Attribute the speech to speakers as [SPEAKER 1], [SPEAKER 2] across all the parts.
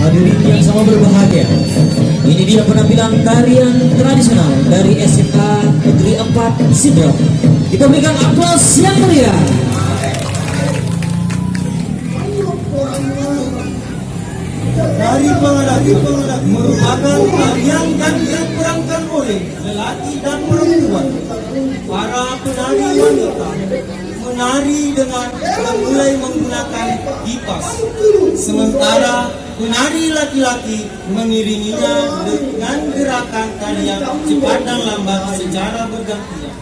[SPEAKER 1] Hadirin yang sama berbahagia, ini dia penampilan tarian tradisional dari SMA Negeri 4 Sidrap. Kita berikan aplaus yang meriah.
[SPEAKER 2] Dari pengadaan merupakan tarian yang diperankan oleh lelaki dan perempuan. Para penari wanita menari dengan mulai menggunakan kipas, sementara penari laki-laki mengiringinya dengan gerakan tarian cepat dan lambat secara bergantian.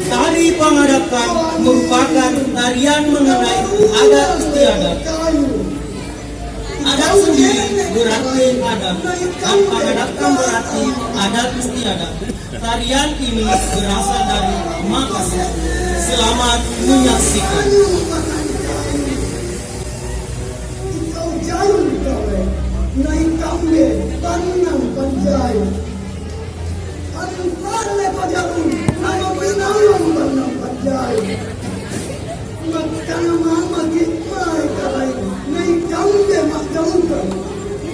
[SPEAKER 2] Tari pengadakan merupakan tarian mengenai adat istiadat. Adat sendiri berarti adat, dan pengadakan berarti adat istiadat. Tarian ini berasal dari Makassar. Selamat menyaksikan. Naik kambe, tanang panjai. Anu pale pajarun, nama pinang tanang panjai. Makana mama kitmai kalai, naik kambe mak jauhkan.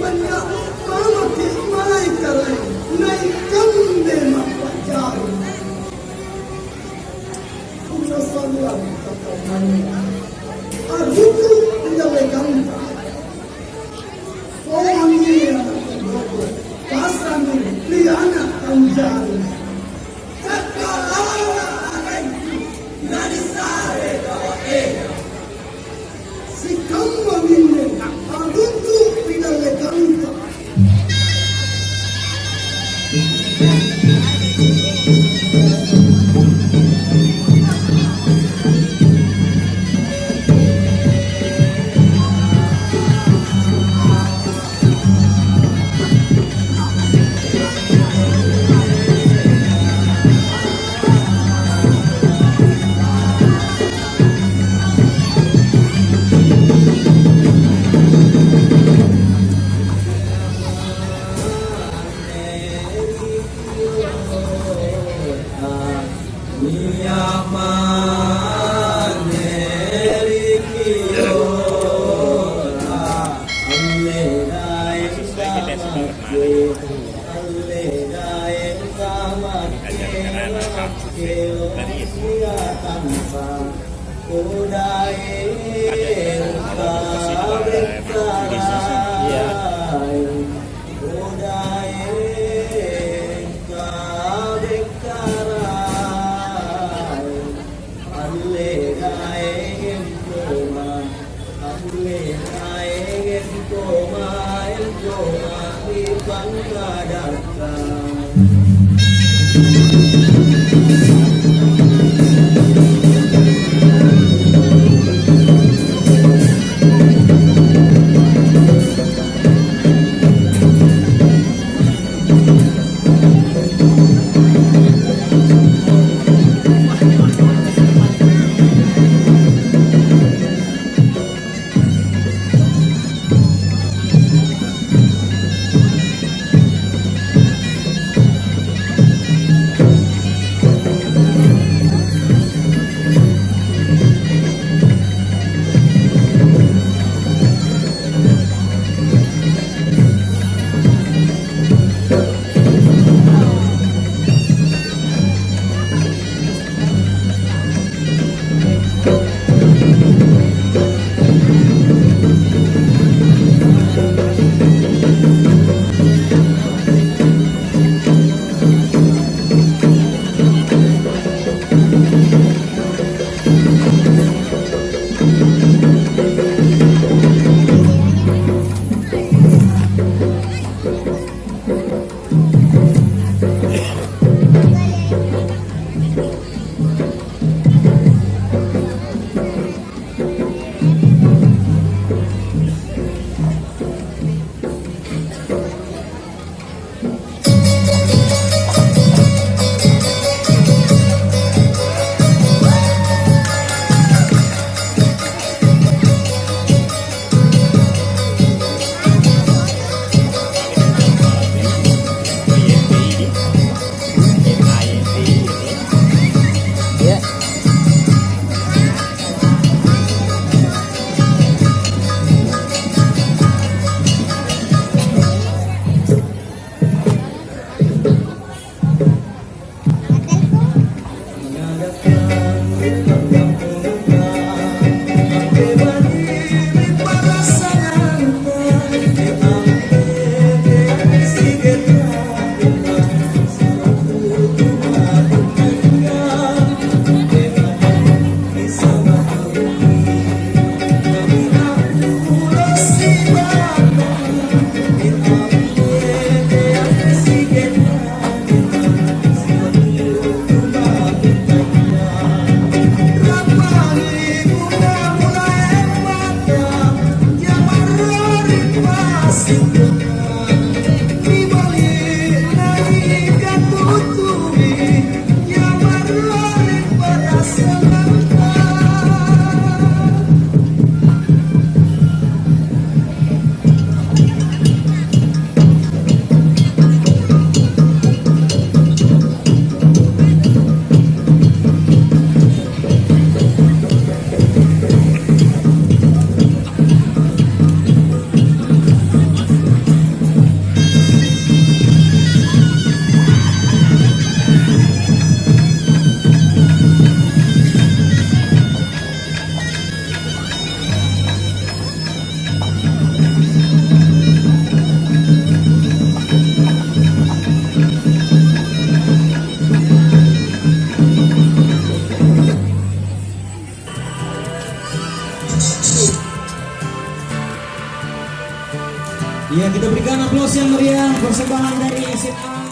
[SPEAKER 2] Banyak mama kitmai kalai, naik kambe mak panjai. Una saluan kakamanya. Aduku penjaga kambe. Orang pasan liana anjali sekarang dari sare kawae si kamu minne adutu pindalle kanta.
[SPEAKER 1] Ya, kita berikan aplaus yang meriah persembahan dari SMA